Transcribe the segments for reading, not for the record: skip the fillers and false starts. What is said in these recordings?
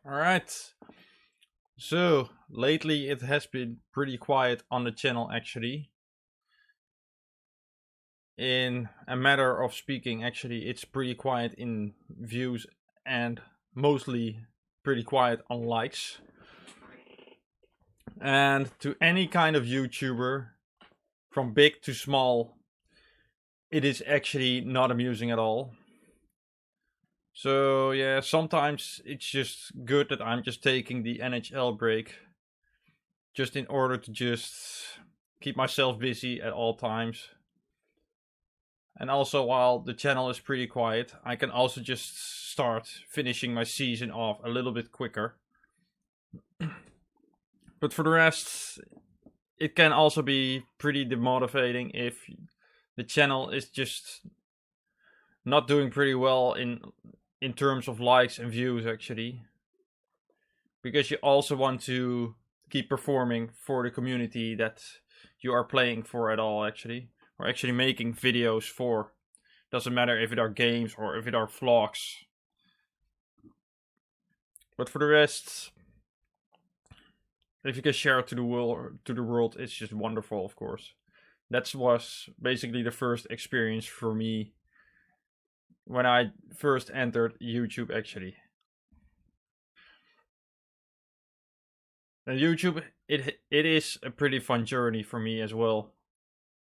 Alright, so lately it has been pretty quiet on the channel actually. In a matter of speaking, actually, it's pretty quiet in views and mostly pretty quiet on likes. And to any kind of YouTuber, from big to small, it is actually not amusing at all. So yeah, sometimes it's just good that I'm just taking the NHL break just in order to just keep myself busy at all times. And also, while the channel is pretty quiet, I can also just start finishing my season off a little bit quicker. But for the rest, it can also be pretty demotivating if the channel is just not doing pretty well in terms of likes and views actually, because you also want to keep performing for the community that you are playing for at all actually, or actually making videos for. Doesn't matter if it are games or if it are vlogs. But for the rest, if you can share it to the world, it's just wonderful, of course. That was basically the first experience for me when I first entered YouTube actually. And YouTube, it is a pretty fun journey for me as well,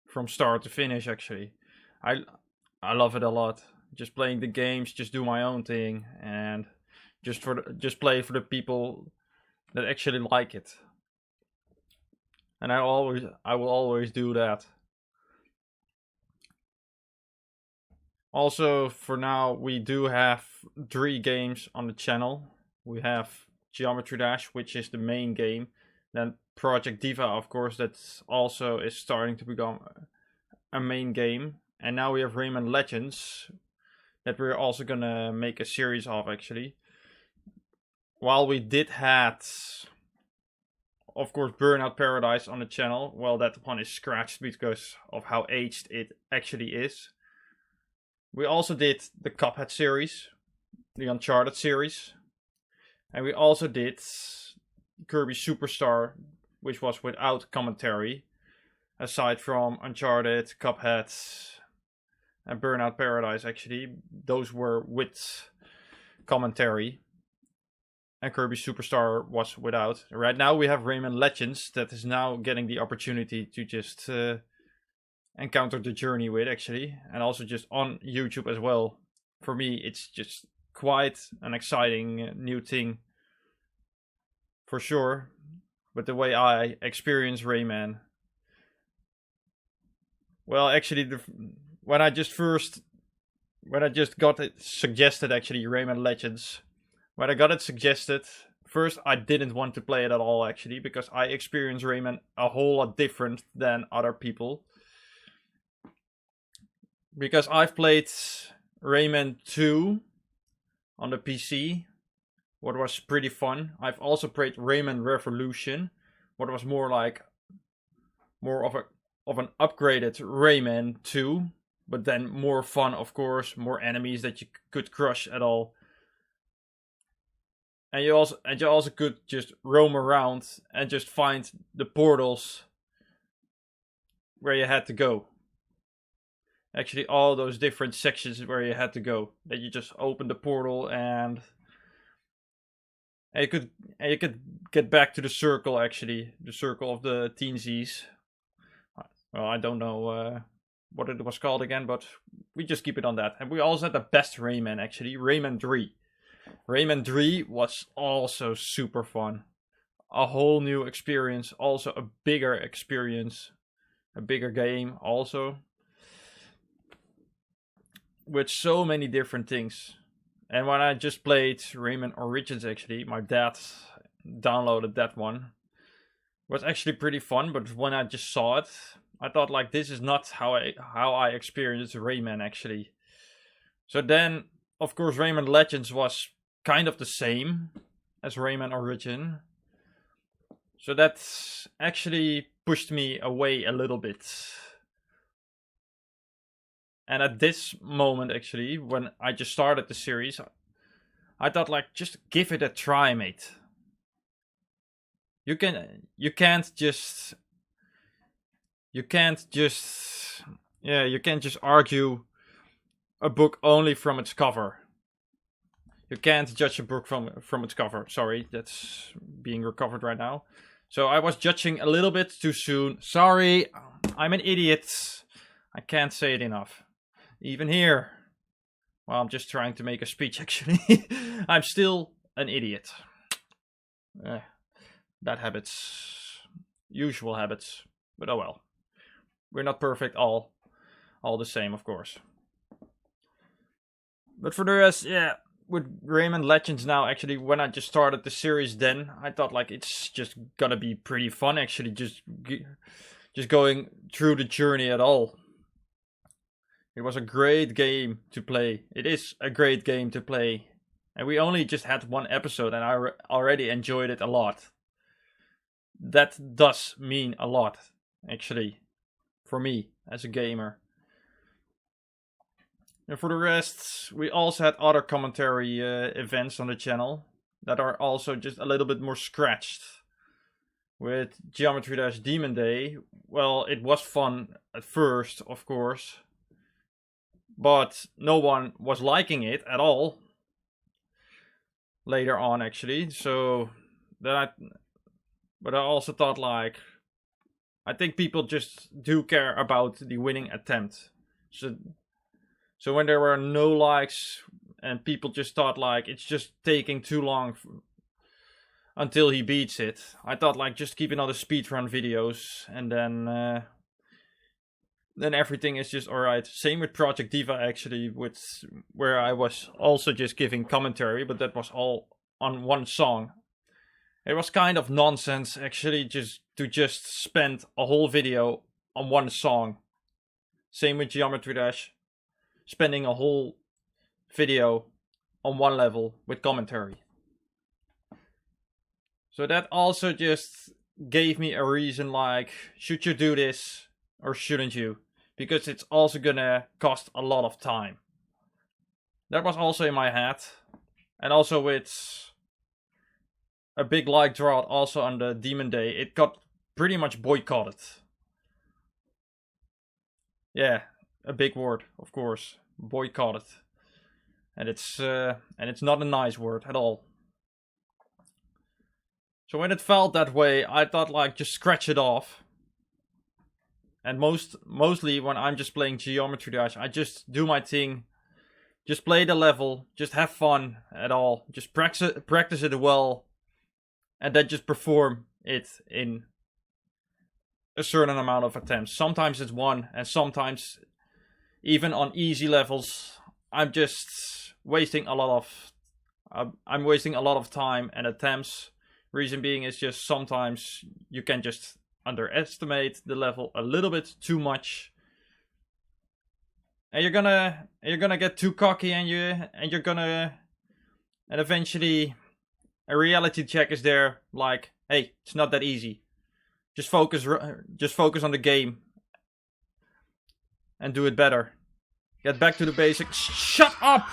from start to finish actually. I love it a lot. Just playing the games, just do my own thing, and just play for the people that actually like it. And I will always do that. Also, for now, we do have 3 games on the channel. We have Geometry Dash, which is the main game. Then Project Diva, of course, that also is starting to become a main game. And now we have Rayman Legends, that we're also gonna make a series of actually. While we did had, of course, Burnout Paradise on the channel, well, that one is scratched because of how aged it actually is. We also did the Cuphead series, the Uncharted series, and we also did Kirby Superstar, which was without commentary, aside from Uncharted, Cuphead, and Burnout Paradise actually. Those were with commentary, and Kirby Superstar was without. Right now we have Rayman Legends that is now getting the opportunity to just encounter the journey with actually, and also just on YouTube as well. For me, it's just quite an exciting new thing, for sure. But the way I experience Rayman, well, actually, when I just got it suggested, actually, Rayman Legends, when I got it suggested, first I didn't want to play it at all actually, because I experience Rayman a whole lot different than other people. Because I've played Rayman 2 on the PC, what was pretty fun. I've also played Rayman Revolution, what was more of an upgraded Rayman 2, but then more fun, of course, more enemies that you could crush at all. And you also could just roam around and just find the portals where you had to go. Actually, all those different sections where you had to go, that you just open the portal and you could get back to the circle actually, the circle of the teensies. Well, I don't know what it was called again, but we just keep it on that. And we also had the best Rayman actually, Rayman 3. Rayman 3 was also super fun. A whole new experience, also a bigger experience, a bigger game also, with so many different things. And when I just played Rayman Origins actually, my dad downloaded that one. It was actually pretty fun, but when I just saw it, I thought like, this is not how I experienced Rayman actually. So then, of course, Rayman Legends was kind of the same as Rayman Origin. So that actually pushed me away a little bit. And at this moment, actually, when I just started the series, I thought like, just give it a try, mate. You can't just argue a book only from its cover. You can't judge a book from its cover. Sorry, that's being recovered right now. So I was judging a little bit too soon. Sorry, I'm an idiot. I can't say it enough. Even here. Well, I'm just trying to make a speech, actually. I'm still an idiot. Bad habits. Usual habits. But oh well. We're not perfect all the same, of course. But for the rest, yeah. With Rayman Legends now, actually, when I just started the series then, I thought like it's just gonna be pretty fun, actually, just going through the journey at all. It was a great game to play. It is a great game to play. And we only just had one episode and I already enjoyed it a lot. That does mean a lot, actually, for me as a gamer. And for the rest, we also had other commentary events on the channel that are also just a little bit more scratched. With Geometry Dash Demon Day, well, it was fun at first, of course. But no one was liking it at all. Later on, actually. So, but I also thought like, I think people just do care about the winning attempt. So when there were no likes and people just thought like it's just taking too long until he beats it, I thought like just keep it on the speedrun videos and then everything is just alright. Same with Project Diva, actually, where I was also just giving commentary, but that was all on one song. It was kind of nonsense, actually, just spend a whole video on one song. Same with Geometry Dash. Spending a whole video on one level with commentary. So that also just gave me a reason like, should you do this or shouldn't you? Because it's also gonna cost a lot of time. That was also in my head. And also with a big like drought also on the Demon Day, it got pretty much boycotted. Yeah, a big word, of course. Boycotted. And it's not a nice word at all. So when it felt that way, I thought like just scratch it off. And mostly when I'm just playing Geometry Dash, I just do my thing. Just play the level, just have fun at all. Just practice it well. And then just perform it in a certain amount of attempts. Sometimes it's one, and sometimes even on easy levels, I'm just wasting a lot of time and attempts. Reason being is just sometimes you can just underestimate the level a little bit too much, and you're gonna get too cocky, and eventually a reality check is there, like, hey, it's not that easy. Just focus on the game and do it better. Get back to the basics. Shut up!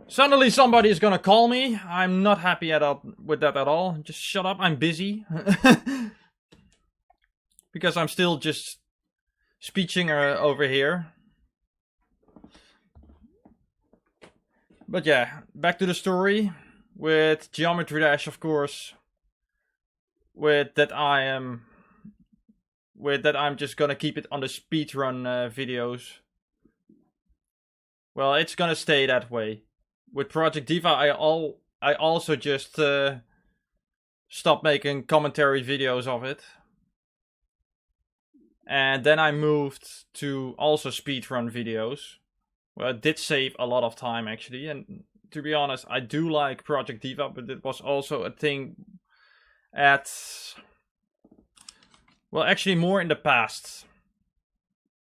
Suddenly somebody is gonna call me. I'm not happy with that at all. Just shut up, I'm busy. Because I'm still just speeching over here. But yeah, back to the story. With Geometry Dash, of course. With that I'm just gonna keep it on the speedrun videos. Well, it's gonna stay that way. With Project Diva, I also just stopped making commentary videos of it. And then I moved to also speedrun videos. Well, it did save a lot of time, actually. And to be honest, I do like Project Diva, but it was also a thing well, actually more in the past.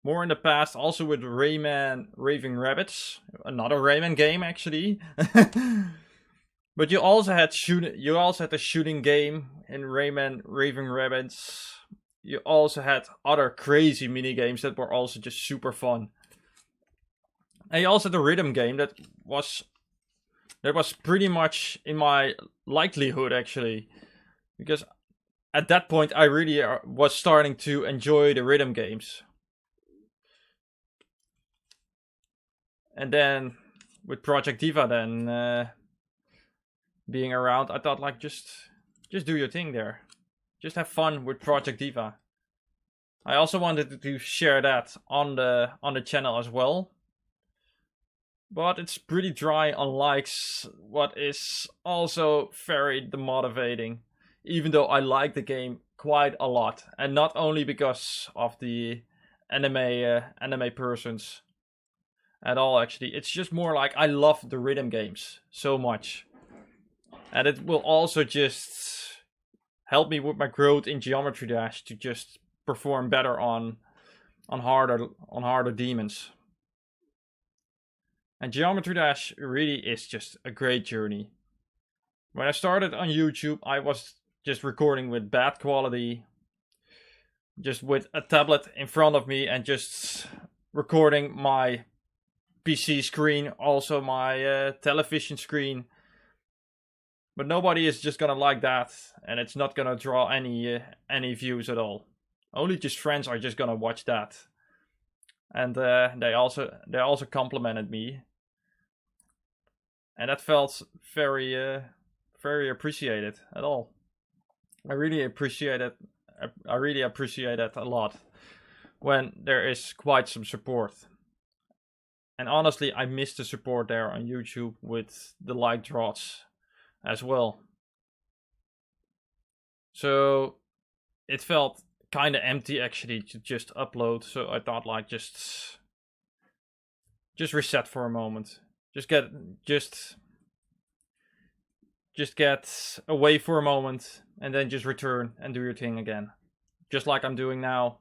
More in the past, also with Rayman Raving Rabbids, another Rayman game actually. But you also had the shooting game in Rayman Raving Rabbids. You also had other crazy mini games that were also just super fun. And also the rhythm game that was pretty much in my likelihood actually, because at that point I really was starting to enjoy the rhythm games. And then with Project Diva then being around, I thought like just do your thing there. Just have fun with Project Diva. I also wanted to share that on the channel as well. But it's pretty dry on likes, what is also very demotivating. Even though I like the game quite a lot. And not only because of the anime persons at all actually. It's just more like I love the rhythm games so much. And it will also just help me with my growth in Geometry Dash to just perform better on harder demons. And Geometry Dash really is just a great journey. When I started on YouTube, I was just recording with bad quality, just with a tablet in front of me and just recording my PC screen, also my television screen. But nobody is just gonna like that, and it's not gonna draw any views at all. Only just friends are just gonna watch that. And they also complimented me, and that felt very appreciated at all. I really appreciate it. I really appreciate it a lot when there is quite some support. And honestly, I miss the support there on YouTube with the like draws as well. So it felt kind of empty actually to just upload. So I thought like just reset for a moment. Just get away for a moment and then just return and do your thing again. Just like I'm doing now.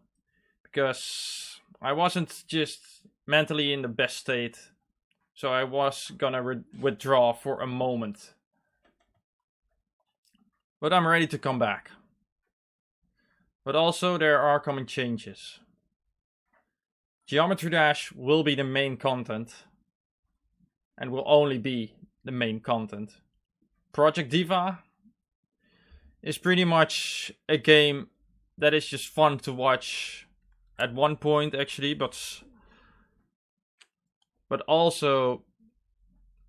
Because I wasn't just mentally in the best state. So I was gonna withdraw for a moment. But I'm ready to come back. But also there are coming changes. Geometry Dash will be the main content. And will only be the main content. Project Diva is pretty much a game that is just fun to watch at one point actually, but also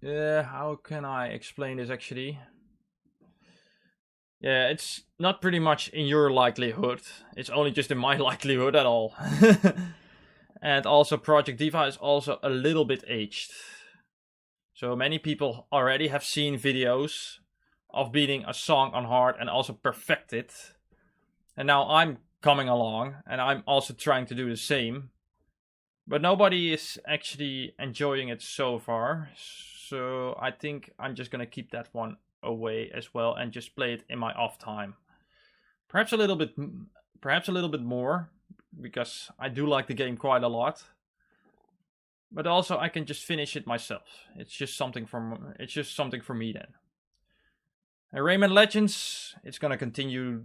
how can I explain this actually? Yeah, it's not pretty much in your likelihood. It's only just in my likelihood at all. And also Project Diva is also a little bit aged. So many people already have seen videos of beating a song on hard and also perfect it. And now I'm coming along and I'm also trying to do the same. But nobody is actually enjoying it so far. So I think I'm just gonna keep that one away as well and just play it in my off time. Perhaps a little bit more, because I do like the game quite a lot. But also I can just finish it myself. It's just something for me then. And Rayman Legends, it's gonna continue.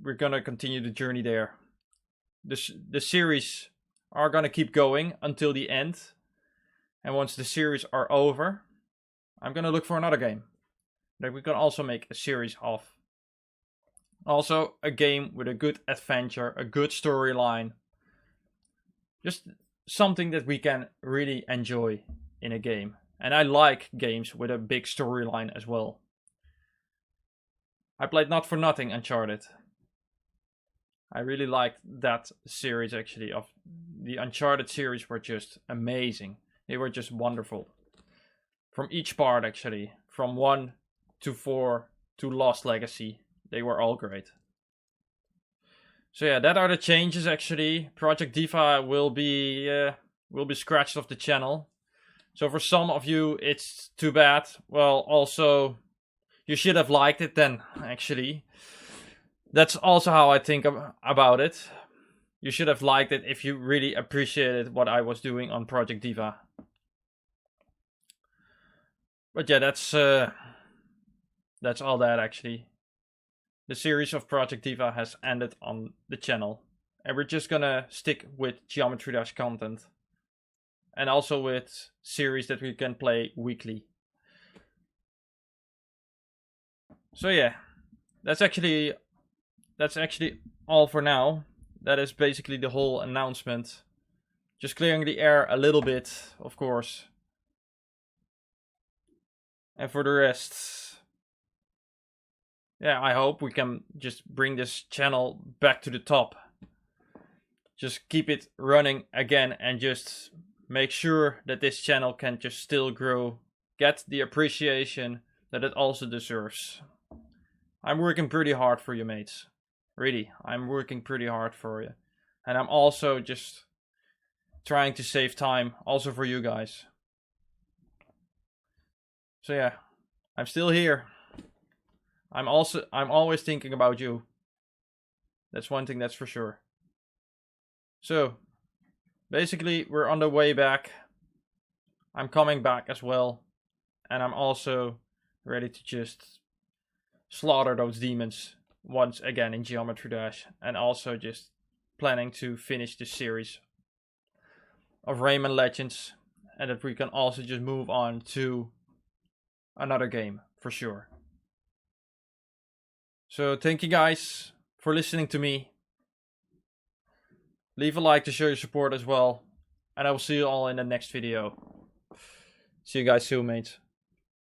We're gonna continue the journey there. The series are gonna keep going until the end. And once the series are over, I'm gonna look for another game that we can also make a series of. Also a game with a good adventure, a good storyline. Just something that we can really enjoy in a game. And I like games with a big storyline as well. I played Not For Nothing Uncharted. I really liked that series actually. Of the Uncharted series were just amazing. They were just wonderful. From each part actually. From 1 to 4 to Lost Legacy. They were all great. So yeah, that are the changes actually. Project Diva will be scratched off the channel. So for some of you, it's too bad. Well, also, you should have liked it then, actually. That's also how I think about it. You should have liked it if you really appreciated what I was doing on Project Diva. But yeah, that's all that actually. The series of Project Diva has ended on the channel. And we're just gonna stick with Geometry Dash content. and also with series that we can play weekly. So yeah, that's actually all for now. That is basically the whole announcement. Just clearing the air a little bit, of course. And for the rest, yeah, I hope we can just bring this channel back to the top. Just keep it running again and just make sure that this channel can just still grow, get the appreciation that it also deserves. I'm working pretty hard for you, mates. Really, I'm working pretty hard for you. And I'm also just trying to save time also for you guys. So yeah, I'm still here. I'm always thinking about you. That's one thing that's for sure. So basically we're on the way back. I'm coming back as well. And I'm also ready to just slaughter those demons once again in Geometry Dash. And also just planning to finish this series of Rayman Legends. And that we can also just move on to another game for sure. So thank you guys for listening to me. Leave a like to show your support as well. And I will see you all in the next video. See you guys soon, mates.